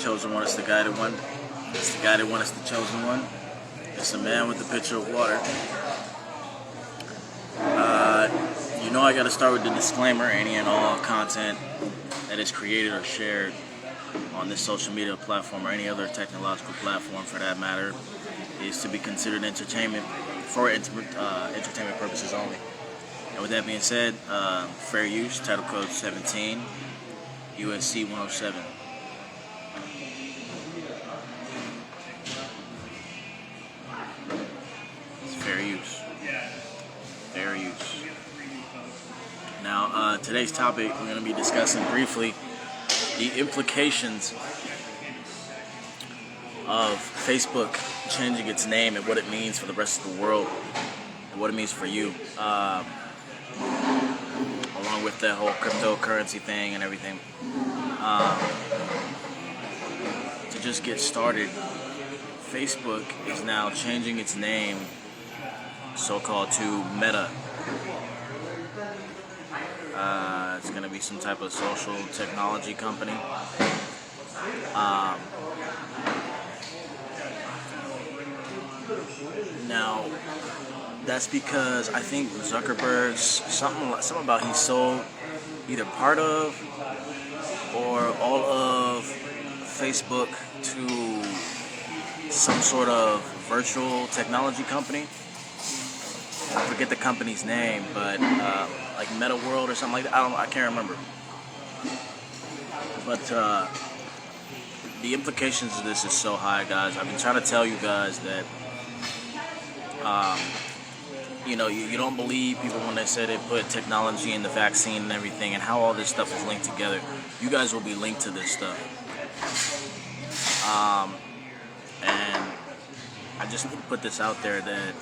chosen one. It's the guided one. It's the guided one. It's the chosen one. It's a man with the pitcher of water. I got to start with the disclaimer. Any and all content that is created or shared on this social media platform or any other technological platform for that matter is to be considered entertainment for entertainment purposes only. And with that being said, fair use, title code 17, USC 107. It's fair use. Fair use. Now, today's topic, we're going to be discussing briefly the implications of Facebook changing its name and what it means for the rest of the world and what it means for you, along with that whole cryptocurrency thing and everything. To just get started, Facebook is now changing its name, so-called, to Meta. It's going to be some type of social technology company. Now, that's because I think Zuckerberg's something about he sold either part of or all of Facebook to some sort of virtual technology company. I forget the company's name, but like Meta World or something like that. I can't remember. But the implications of this is so high, guys. I've been trying to tell you guys that you don't believe people when they say they put technology in the vaccine and everything and how all this stuff is linked together. You guys will be linked to this stuff. And I just need to put this out there that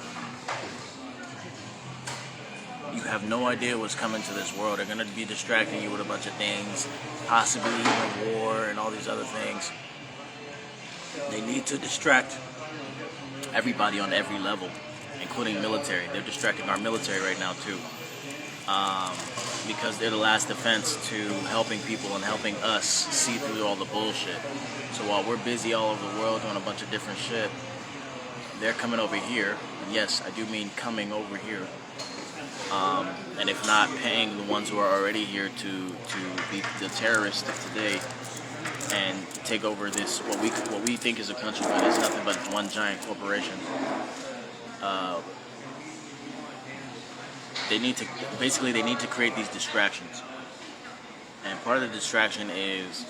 you have no idea what's coming to this world. They're going to be distracting you with a bunch of things, possibly even war and all these other things. They need to distract everybody on every level, including military. They're distracting our military right now too, because they're the last defense to helping people and helping us see through all the bullshit. So while we're busy all over the world doing a bunch of different shit, they're coming over here. And yes, I do mean coming over here. And if not, paying the ones who are already here to be the terrorists of today and take over this what we think is a country, but it's nothing but one giant corporation. They need to create these distractions, and part of the distraction is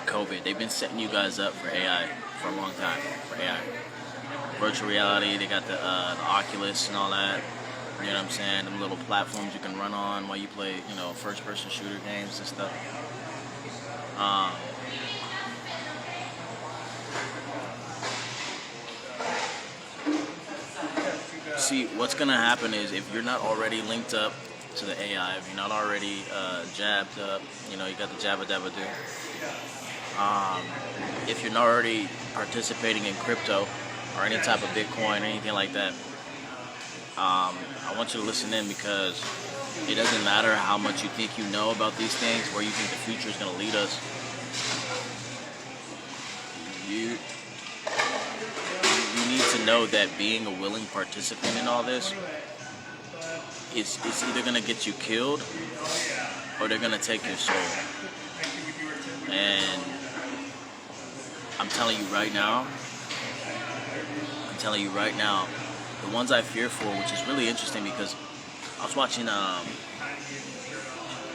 COVID. They've been setting you guys up for AI for a long time. For AI, virtual reality. They got the Oculus and all that. You know what I'm saying? Them little platforms you can run on while you play, first-person shooter games and stuff. See, what's going to happen is if you're not already linked up to the AI, if you're not already jabbed up, you got the jabba dabba do. If you're not already participating in crypto or any type of Bitcoin or anything like that, I want you to listen in, because it doesn't matter how much you think you know about these things, where you think the future is going to lead us. You need to know that being a willing participant in all this it's either going to get you killed or they're going to take your soul. And I'm telling you right now, the ones I fear for, which is really interesting because I was watching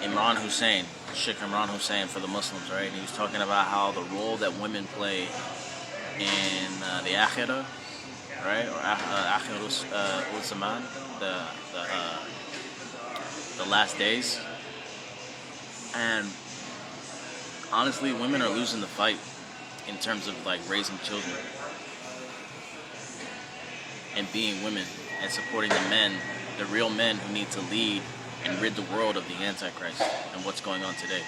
Imran Hussein, Sheikh Imran Hussein for the Muslims, right? And he was talking about how the role that women play in the Akhirah, right? Or Akhirah ul-Zaman, the last days. And honestly, women are losing the fight in terms of like raising children and being women and supporting the men, the real men who need to lead and rid the world of the Antichrist and what's going on today.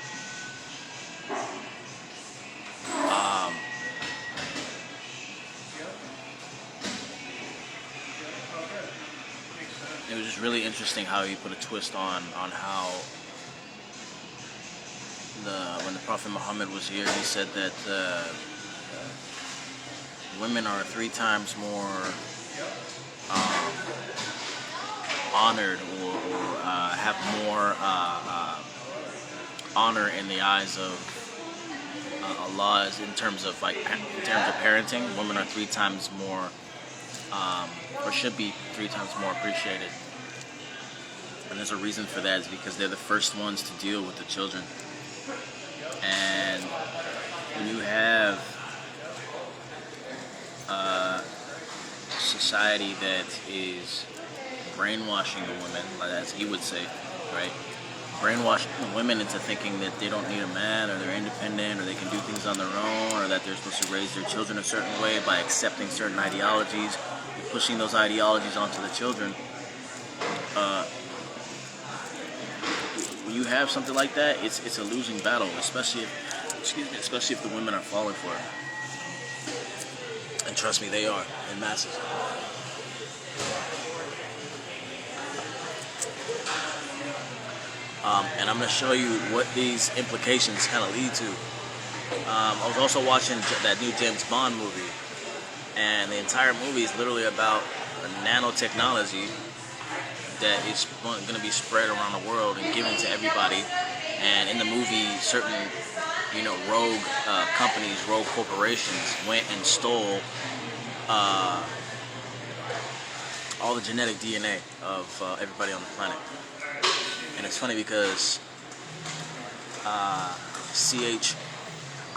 It was just really interesting how he put a twist on how when the Prophet Muhammad was here, he said that women are 3 times more honored or have more honor in the eyes of Allah in terms of parenting. Women are 3 times more, or should be 3 times more appreciated. And there's a reason for that, is because they're the first ones to deal with the children. And when you have a society that is brainwashing the women, as he would say, right? Brainwashing women into thinking that they don't need a man, or they're independent, or they can do things on their own, or that they're supposed to raise their children a certain way by accepting certain ideologies, and pushing those ideologies onto the children. When you have something like that, it's a losing battle, especially if the women are falling for it. And trust me, they are in masses. And I'm going to show you what these implications kind of lead to. I was also watching that new James Bond movie, and the entire movie is literally about nanotechnology that is going to be spread around the world and given to everybody. And in the movie, certain, rogue companies, rogue corporations went and stole all the genetic DNA of everybody on the planet. And it's funny because C.H.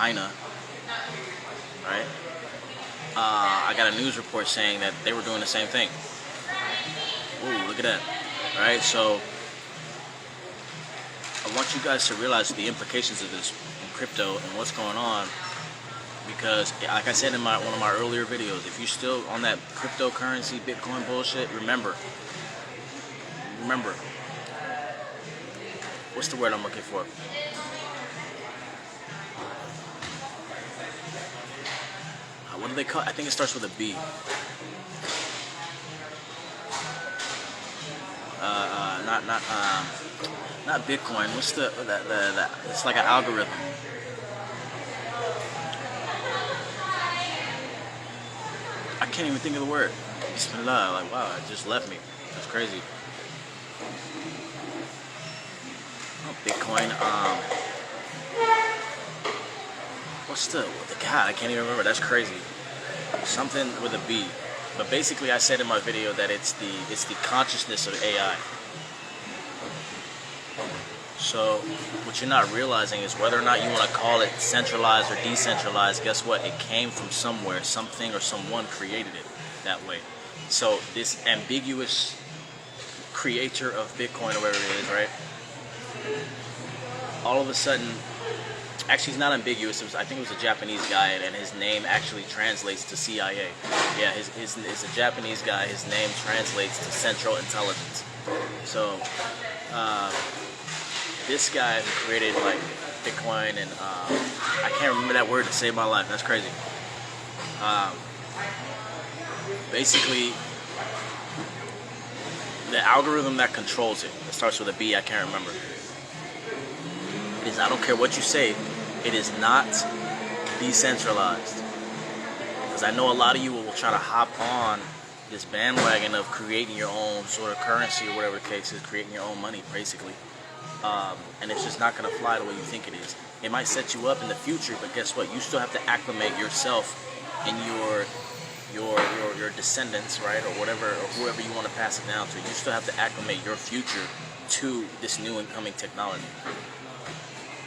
Ina, right? I got a news report saying that they were doing the same thing. Ooh, look at that, right? So I want you guys to realize the implications of this in crypto and what's going on, because like I said in one of my earlier videos, if you're still on that cryptocurrency, Bitcoin bullshit, remember, what's the word I'm looking for? What do they call it? I think it starts with a B. Not Bitcoin. What's the it's like an algorithm. I can't even think of the word. Bismillah. Like, wow, it just left me. That's crazy. Oh, Bitcoin. What's the God? I can't even remember. That's crazy. Something with a B. But basically, I said in my video that it's the consciousness of AI. So what you're not realizing is whether or not you want to call it centralized or decentralized. Guess what? It came from somewhere. Something or someone created it that way. So this ambiguous creator of Bitcoin, or whatever it is, right? All of a sudden, actually, he's not ambiguous. I think it was a Japanese guy, and his name actually translates to CIA. Yeah, it's a Japanese guy. His name translates to Central Intelligence. So, this guy who created like Bitcoin, and I can't remember that word to save my life. That's crazy. Basically, the algorithm that controls it starts with a B. I can't remember. It is. I don't care what you say. It is not decentralized. Because I know a lot of you will try to hop on this bandwagon of creating your own sort of currency, or whatever the case is, creating your own money, basically. And it's just not going to fly the way you think it is. It might set you up in the future, but guess what? You still have to acclimate yourself and your descendants, right, or whatever, or whoever you want to pass it down to. You still have to acclimate your future to this new incoming technology.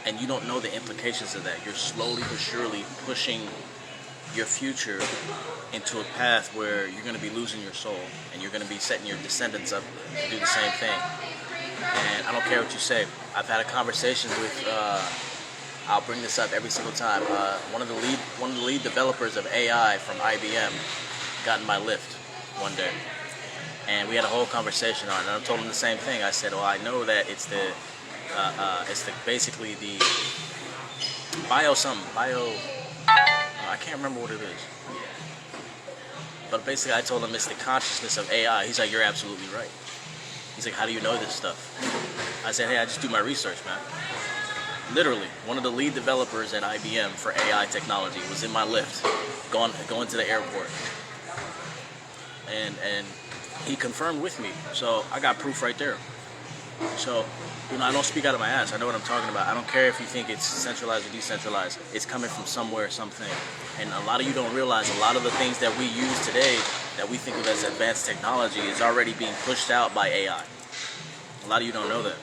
And you don't know the implications of that. You're slowly but surely pushing your future into a path where you're going to be losing your soul, and you're going to be setting your descendants up to do the same thing. And I don't care what you say. I've had a conversation with, I'll bring this up every single time, one of the lead developers of AI from IBM got in my lift one day. And we had a whole conversation on it. And I told him the same thing. I said, well, I know that it's basically the I can't remember what it is. But basically I told him it's the consciousness of AI. He's like, you're absolutely right. He's like, how do you know this stuff? I said, hey, I just do my research, man. Literally, one of the lead developers at IBM for AI technology was in my lift, going to the airport, and he confirmed with me. So I got proof right there. So, I don't speak out of my ass. I know what I'm talking about. I don't care if you think it's centralized or decentralized. It's coming from somewhere, something. And a lot of you don't realize a lot of the things that we use today that we think of as advanced technology is already being pushed out by AI. A lot of you don't know that.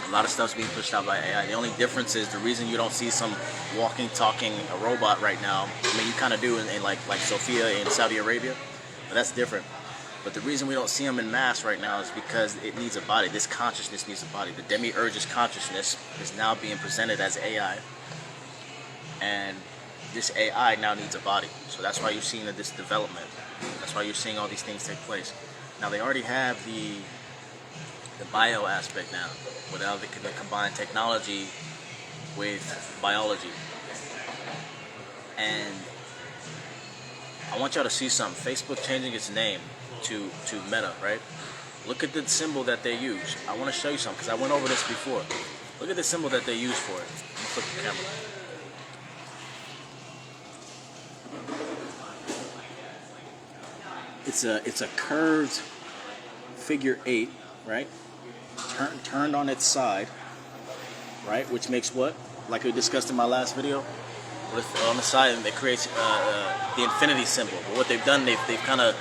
A lot of stuff's being pushed out by AI. The only difference is the reason you don't see some walking, talking robot right now. I mean, you kind of do in like Sophia in Saudi Arabia, but that's different. But the reason we don't see them in mass right now is because it needs a body. This consciousness needs a body. The demiurge's consciousness is now being presented as AI, and this AI now needs a body. So that's why you're seeing this development. That's why you're seeing all these things take place. Now they already have the bio aspect now, without they can combine technology with biology. And I want y'all to see something. Facebook changing its name to Meta, right? Look at the symbol that they use. I want to show you something because I went over this before. Look at the symbol that they use for it. Let me flip the camera. It's a curved figure 8, right? Turned on its side, right? Which makes what? Like we discussed in my last video, on the side, it creates the infinity symbol. But what they've done, they've kind of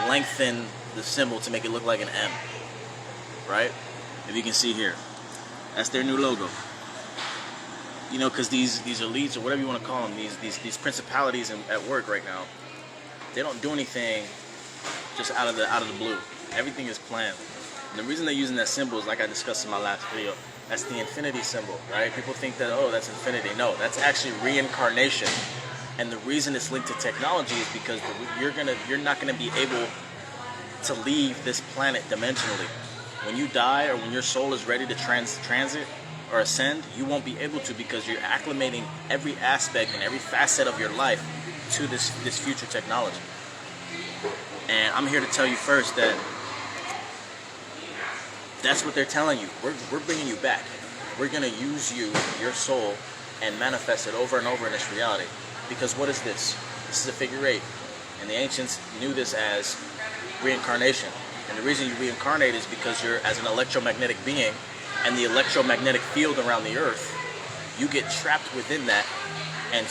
lengthened the symbol to make it look like an M, right? If you can see here, that's their new logo. Because these elites, or whatever you want to call them, these principalities at work right now, they don't do anything just out of the blue. Everything is planned. And the reason they're using that symbol is, like I discussed in my last video, that's the infinity symbol, right? People think that, oh, that's infinity. No, that's actually reincarnation. And the reason it's linked to technology is because you're not gonna be able to leave this planet dimensionally. When you die, or when your soul is ready to transit or ascend, you won't be able to, because you're acclimating every aspect and every facet of your life to this future technology. And I'm here to tell you first that that's what they're telling you. We're bringing you back. We're going to use you, your soul, and manifest it over and over in this reality. Because what is this? This is a figure 8. And the ancients knew this as reincarnation. And the reason you reincarnate is because you're as an electromagnetic being, and the electromagnetic field around the earth, you get trapped within that, and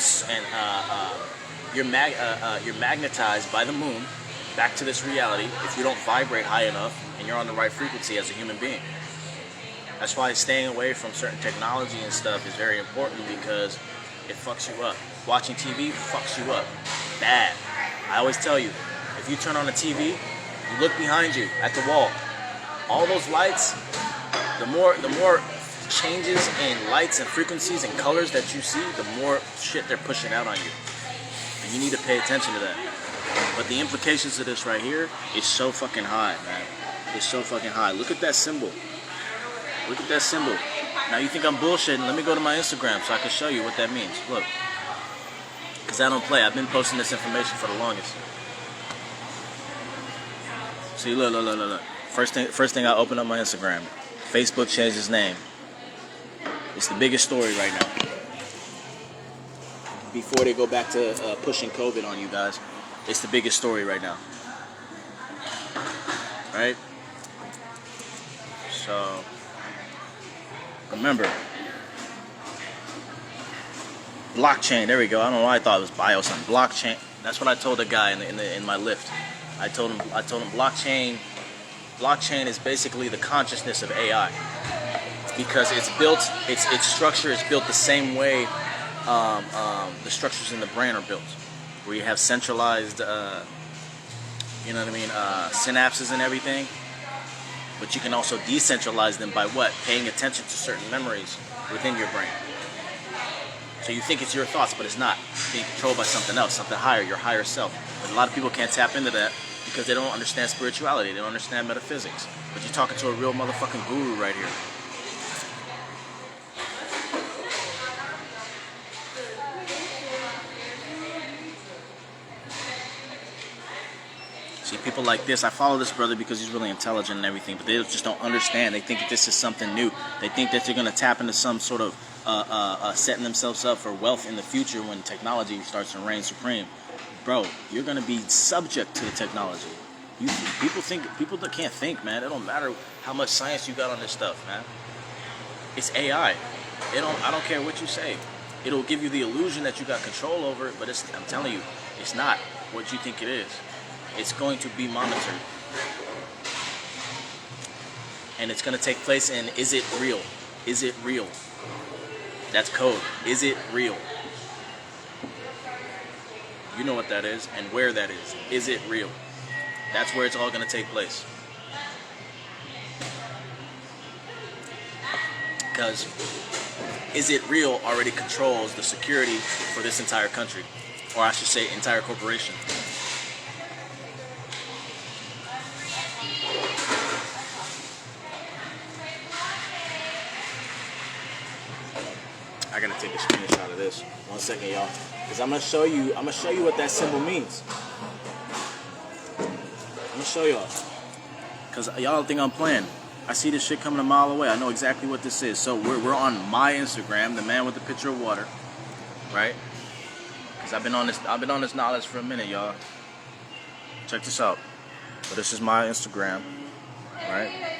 you're magnetized by the moon back to this reality if you don't vibrate high enough and you're on the right frequency as a human being. That's why staying away from certain technology and stuff is very important, because it fucks you up. Watching TV fucks you up bad. I always tell you, if you turn on a TV, you look behind you at the wall. All those lights, the more changes in lights and frequencies and colors that you see, the more shit they're pushing out on you. And you need to pay attention to that. But the implications of this right here is so fucking high, man. It's so fucking high. Look at that symbol. Look at that symbol. Now you think I'm bullshitting. Let me go to my Instagram so I can show you what that means. Look. Because I don't play. I've been posting this information for the longest. See, look. First thing I open up my Instagram. Facebook changed its name. It's the biggest story right now. Before they go back to pushing COVID on you guys. It's the biggest story right now. Right? So, remember. Blockchain, there we go. I don't know why I thought it was bio something. Blockchain. That's what I told the guy in my lift. I told him blockchain is basically the consciousness of AI. Because it's built, its structure is built the same way the structures in the brain are built. Where you have centralized, synapses and everything. But you can also decentralize them by what? Paying attention to certain memories within your brain. So you think it's your thoughts, but it's not. It's being controlled by something else, something higher, your higher self. But a lot of people can't tap into that because they don't understand spirituality. They don't understand metaphysics. But you're talking to a real motherfucking guru right here. See, people like this, I follow this brother because he's really intelligent and everything, but they just don't understand. They think that this is something new. They think that they're going to tap into some sort of setting themselves up for wealth in the future when technology starts to reign supreme. Bro, you're going to be subject to the technology. People that can't think, man. It don't matter how much science you got on this stuff, man. It's AI. I don't care what you say. It'll give you the illusion that you got control over it, but I'm telling you, it's not what you think it is. It's going to be monitored. And it's going to take place in, is it real? Is it real? That's code. Is it real? You know what that is and where that is. Is it real? That's where it's all going to take place. Because is it real already controls the security for this entire country. Or I should say entire corporation. I gotta take a screenshot of this. 1 second, y'all. Because I'm gonna show you what that symbol means. I'm gonna show y'all. Because y'all think I'm playing. I see this shit coming a mile away. I know exactly what this is. So we're on my Instagram, the man with the picture of water. Right? Because I've been on this knowledge for a minute, y'all. Check this out. So this is my Instagram. Right?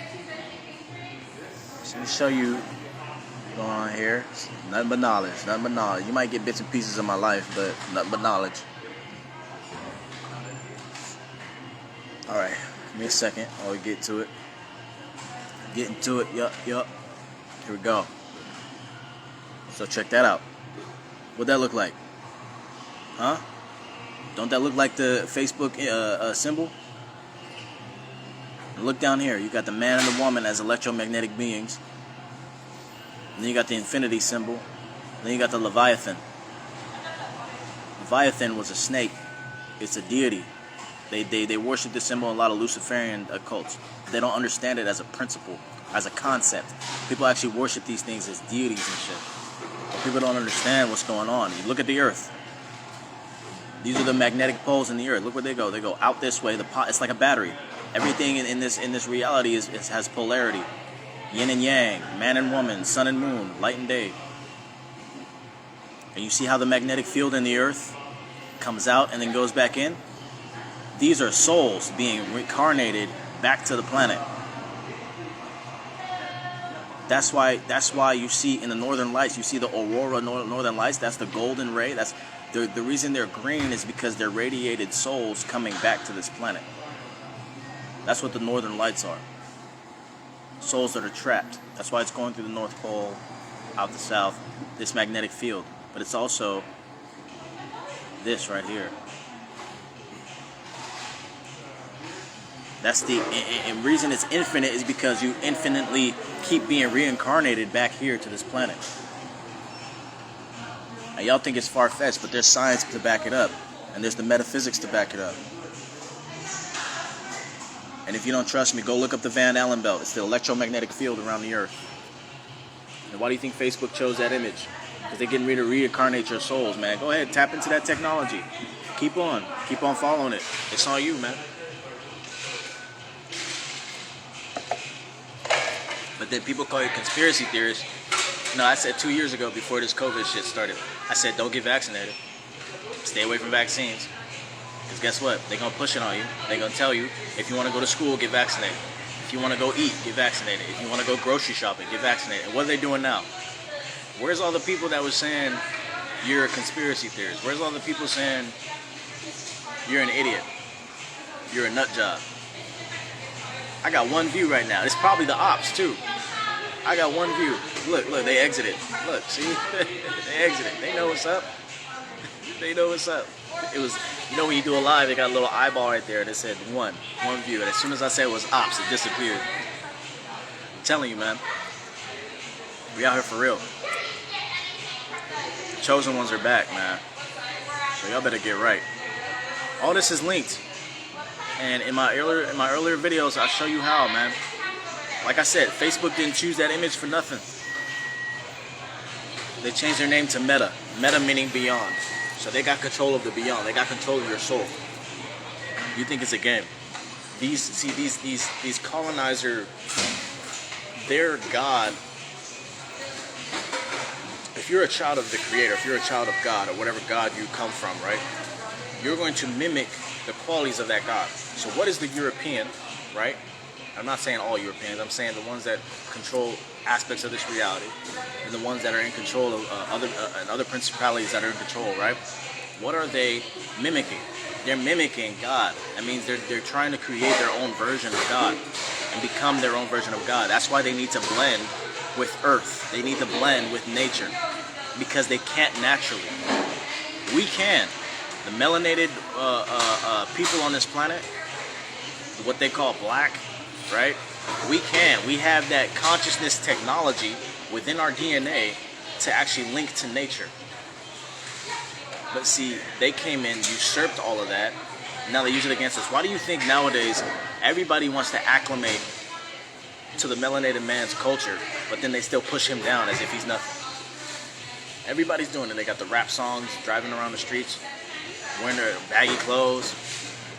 So let me show you what's going on here. It's nothing but knowledge. Nothing but knowledge. You might get bits and pieces of my life, but nothing but knowledge. Alright. Give me a second while we get to it. Getting to it. Yup. Here we go. So check that out. What'd that look like? Huh? Don't that look like the Facebook symbol? And look down here. You got the man and the woman as electromagnetic beings. And then you got the infinity symbol. Then you got the Leviathan. Leviathan was a snake. It's a deity. They worship this symbol in a lot of Luciferian cults. They don't understand it as a principle, as a concept. People actually worship these things as deities and shit. But people don't understand what's going on. You look at the Earth. These are the magnetic poles in the Earth. Look where they go. They go out this way. It's like a battery. Everything in this reality has polarity. Yin and yang, man and woman, sun and moon, light and day. And you see how the magnetic field in the Earth comes out and then goes back in? These are souls being reincarnated back to the planet. That's why you see in the northern lights, you see the aurora northern lights. That's the golden ray. That's the reason they're green is because they're radiated souls coming back to this planet. That's what the northern lights are. Souls that are trapped. That's why it's going through the North Pole, out the south, this magnetic field. But it's also this right here. That's the and reason it's infinite is because you infinitely keep being reincarnated back here to this planet. Now y'all think it's far-fetched, but there's science to back it up, and there's the metaphysics to back it up. And if you don't trust me, go look up the Van Allen belt. It's the electromagnetic field around the Earth. And why do you think Facebook chose that image? Because they're getting ready to reincarnate your souls, man. Go ahead, tap into that technology. Keep on following it. It's on you, man. But then people call you conspiracy theorists. You know, I said 2 years ago before this COVID shit started, I said don't get vaccinated. Stay away from vaccines. Because guess what? They're going to push it on you. They're going to tell you, if you want to go to school, get vaccinated. If you want to go eat, get vaccinated. If you want to go grocery shopping, get vaccinated. And what are they doing now? Where's all the people that was saying you're a conspiracy theorist? Where's all the people saying you're an idiot? You're a nut job? I got one view right now. It's probably the ops too. I got one view. Look, they exited. Look, see? They exited. They know what's up. They know what's up. It was, you know when you do a live, they got a little eyeball right there that said one view. And as soon as I said it was ops, it disappeared. I'm telling you, man. We out here for real. The chosen ones are back, man. So y'all better get right. All this is linked. And in my earlier videos, I'll show you how, man. Like I said, Facebook didn't choose that image for nothing. They changed their name to Meta. Meta meaning beyond. So they got control of the beyond. They got control of your soul. You think it's a game. These colonizer, their God. If you're a child of the Creator, if you're a child of God, or whatever God you come from, right, you're going to mimic the qualities of that God. So what is the European, right? I'm not saying all Europeans. I'm saying the ones that control aspects of this reality, and the ones that are in control of other principalities that are in control, right? What are they mimicking? They're mimicking God. That means they're trying to create their own version of God and become their own version of God. That's why they need to blend with Earth. They need to blend with nature because they can't naturally. We can. The melanated people on this planet, what they call black, right? We can. We have that consciousness technology within our DNA to actually link to nature. But see, they came in, usurped all of that. Now they use it against us. Why do you think nowadays everybody wants to acclimate to the melanated man's culture, but then they still push him down as if he's nothing? Everybody's doing it. They got the rap songs, driving around the streets, wearing their baggy clothes,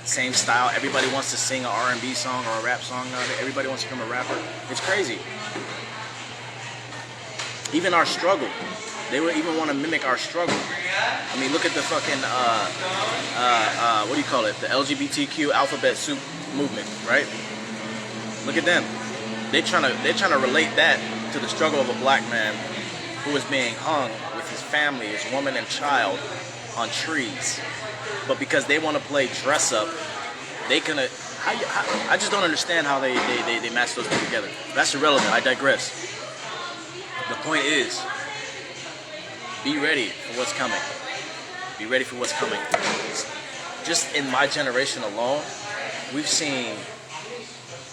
same style. Everybody wants to sing an R&B song or a rap song nowadays. Everybody wants to become a rapper. It's crazy. Even our struggle. They would even want to mimic our struggle. I mean, look at the fucking, what do you call it? The LGBTQ alphabet soup movement, right? Look at them. They're trying to relate that to the struggle of a black man who is being hung with his family, his woman and child on trees. But because they want to play dress up, they can. I just don't understand how they match those two together. That's irrelevant. I digress. The point is, be ready for what's coming. Be ready for what's coming. Just in my generation alone, we've seen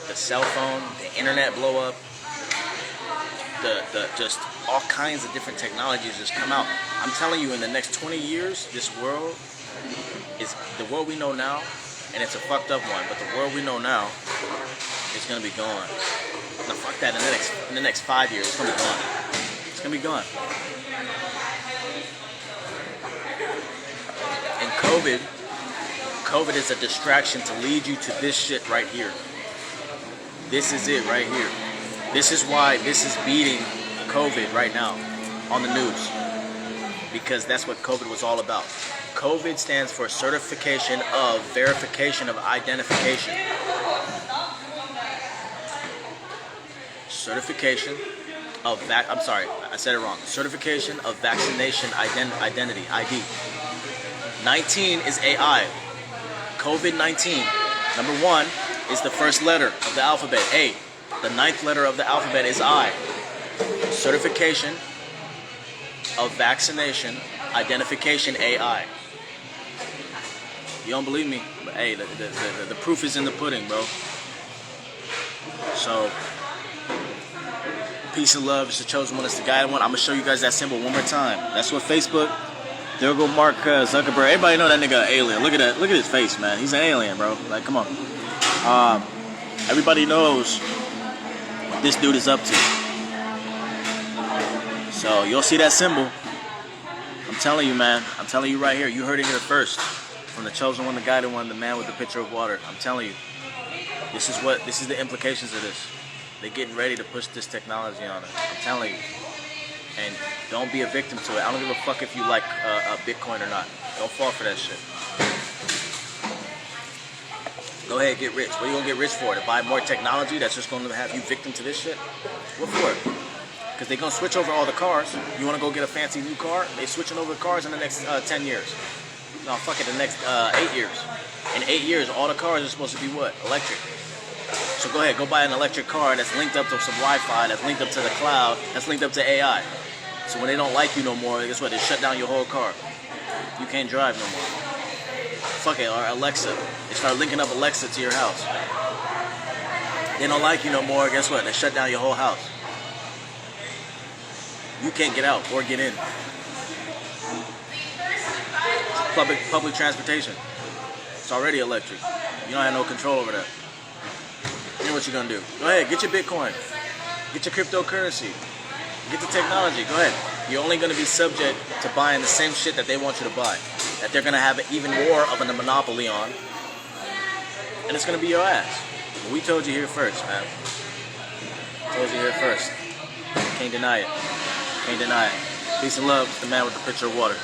the cell phone, the internet blow up, the just all kinds of different technologies just come out. I'm telling you, in the next 20 years, this world is the world we know now, and it's a fucked up one, but the world we know now is gonna be gone. Now fuck that, in the next 5 years, it's gonna be gone. It's gonna be gone. And COVID is a distraction to lead you to this shit right here. This is it right here. This is why this is beating COVID right now on the news. Because that's what COVID was all about. COVID stands for certification of verification of identification. Certification of I'm sorry, I said it wrong. Certification of vaccination identity, ID. 19 is AI. COVID-19, number 1 is the first letter of the alphabet, A. The 9th letter of the alphabet is I. Certification of vaccination identification, AI. You don't believe me? But hey, the proof is in the pudding, bro. So, peace and love. It's the chosen one. It's the guided one. I'm going to show you guys that symbol one more time. That's what Facebook. There go Mark Zuckerberg. Everybody know that nigga an alien. Look at that. Look at his face, man. He's an alien, bro. Like, come on. Everybody knows what this dude is up to. So, you'll see that symbol. I'm telling you, man. I'm telling you right here. You heard it here first. From the chosen one, the guided one, the man with the pitcher of water. I'm telling you. This is the implications of this. They're getting ready to push this technology on us. I'm telling you. And don't be a victim to it. I don't give a fuck if you like Bitcoin or not. Don't fall for that shit. Go ahead, get rich. What are you going to get rich for? To buy more technology that's just going to have you victim to this shit? What for? Because they're going to switch over all the cars. You want to go get a fancy new car? They're switching over the cars in the next 10 years. No, fuck it, the next 8 years. In 8 years, all the cars are supposed to be what? Electric. So go ahead, go buy an electric car that's linked up to some Wi-Fi, that's linked up to the cloud, that's linked up to AI. So when they don't like you no more, guess what? They shut down your whole car. You can't drive no more. Fuck it, or Alexa. They start linking up Alexa to your house. They don't like you no more, guess what? They shut down your whole house. You can't get out or get in. Public transportation. It's already electric. You don't have no control over that. You know what you're gonna do. Go ahead, get your Bitcoin. Get your cryptocurrency. Get the technology. Go ahead. You're only gonna be subject to buying the same shit that they want you to buy. That they're gonna have even more of a monopoly on. And and it's gonna be your ass. But we told you here first, man. Told you here first. Can't deny it. Can't deny it. Peace and love. It's the man with the pitcher of water.